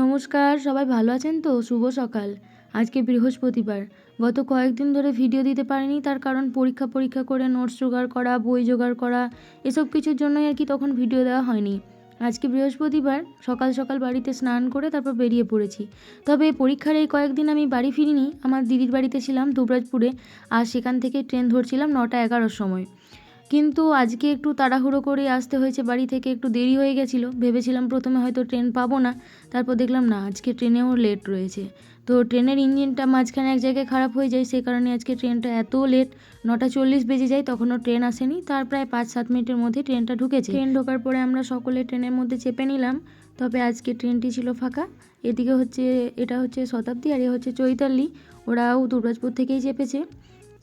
নমস্কার, সবাই ভালো আছেন তো? শুভ সকাল। আজকে বৃহস্পতিবার। গত কয়েকদিন ধরে ভিডিও দিতে পারিনি, তার কারণ পরীক্ষা করে নোটস জোগাড় করা, বই জোগাড় করা, এসব কিছুর জন্যই আর কি তখন ভিডিও দেওয়া হয়নি। আজকে বৃহস্পতিবার সকাল সকাল বাড়িতে স্নান করে তারপর বেরিয়ে পড়েছি। তবে পরীক্ষার এই কয়েকদিন আমি বাড়ি ফিরিনি, আমার দিদির বাড়িতে ছিলাম দুবরাজপুরে, আর সেখান থেকে ট্রেন ধরছিলাম 9টা 11টার সময়। কিন্তু আজকে একটু তাড়াহুড়ো করে আসতে হয়েছে, বাড়ি থেকে একটু দেরি হয়ে গেছিলো। ভেবেছিলাম প্রথমে হয়তো ট্রেন পাবো না, তারপর দেখলাম না, আজকে ট্রেনেও লেট রয়েছে। তো ট্রেনের ইঞ্জিনটা মাঝখানে এক জায়গায় খারাপ হয়ে যায়, সেই কারণে আজকে ট্রেনটা এত লেট। 9টা 40 বেজে যায়, তখনও ট্রেন আসেনি। তার প্রায় 5-7 মিনিটের মধ্যে ট্রেনটা ঢুকেছে। ট্রেন ঢোকার পরে আমরা সকলে ট্রেনের মধ্যে চেপে নিলাম। তবে আজকে ট্রেনটি ছিল ফাঁকা। এদিকে এটা হচ্ছে শতাব্দী, আর এ হচ্ছে চৈতালি। ওরাও দুবরাজপুর থেকেই চেপেছে।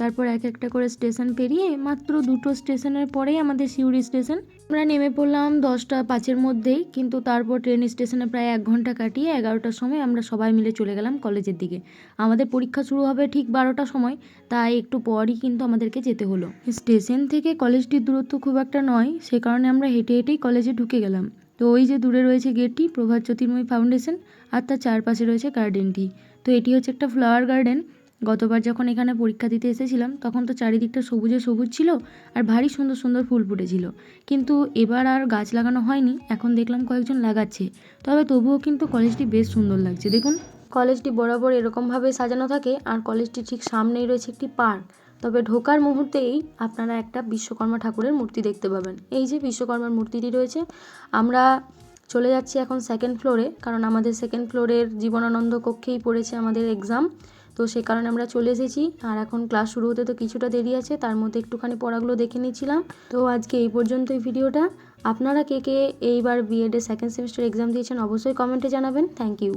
তারপর এক একটা করে স্টেশন পেরিয়ে মাত্র 2টো স্টেশনের পরেই আমাদের সিউড়ি স্টেশন। আমরা নেমে পড়লাম 10টা 5-এর মধ্যেই, কিন্তু তারপর ট্রেন স্টেশনে প্রায় 1 ঘন্টা কাটিয়ে 11টার সময় আমরা সবাই মিলে চলে গেলাম কলেজের দিকে। আমাদের পরীক্ষা শুরু হবে ঠিক 12টার সময়, তাই একটু পরই কিন্তু আমাদেরকে যেতে হলো। স্টেশন থেকে কলেজটির দূরত্ব খুব একটা নয়, সে কারণে আমরা হেঁটে হেঁটেই কলেজে ঢুকে গেলাম। তো ওই যে দূরে রয়েছে গেটটি, প্রভাত জ্যোতির্ময় ফাউন্ডেশন, আর তার চারপাশে রয়েছে গার্ডেনটি। তো এটি হচ্ছে একটা ফ্লাওয়ার গার্ডেন। গতবার যখন এখানে পরীক্ষা দিতে এসেছিলাম তখন তো চারিদিকটা সবুজে সবুজ ছিল, আর ভারী সুন্দর সুন্দর ফুল ফুটেছিল। কিন্তু এবার আর গাছ লাগানো হয়নি, এখন দেখলাম কয়েকজন লাগাচ্ছে। তবে তবুও কিন্তু কলেজটি বেশ সুন্দর লাগছে। দেখুন, কলেজটি বরাবর এরকমভাবে সাজানো থাকে, আর কলেজটির ঠিক সামনেই রয়েছে একটি পার্ক। তবে ঢোকার মুহূর্তেই আপনারা একটা বিশ্বকর্মা ঠাকুরের মূর্তি দেখতে পাবেন। এই যে বিশ্বকর্মার মূর্তিটি রয়েছে। আমরা চলে যাচ্ছি এখন 2nd ফ্লোরে, কারণ আমাদের 2nd ফ্লোরের জীবনানন্দ কক্ষেই পড়েছে আমাদের এক্সাম। তো সে কারণে আমরা চলে এসেছি, আর এখন ক্লাস শুরু হতে তো কিছুটা দেরি আছে, তার মধ্যে একটুখানি পড়াগুলো দেখে নিচ্ছিলাম। তো আজকে এই পর্যন্তই ভিডিওটা। আপনারা কে কে এইবার বিএডের 2nd সেমিস্টার এক্সাম দিয়েছেন অবশ্যই কমেন্টে জানাবেন। Thank you.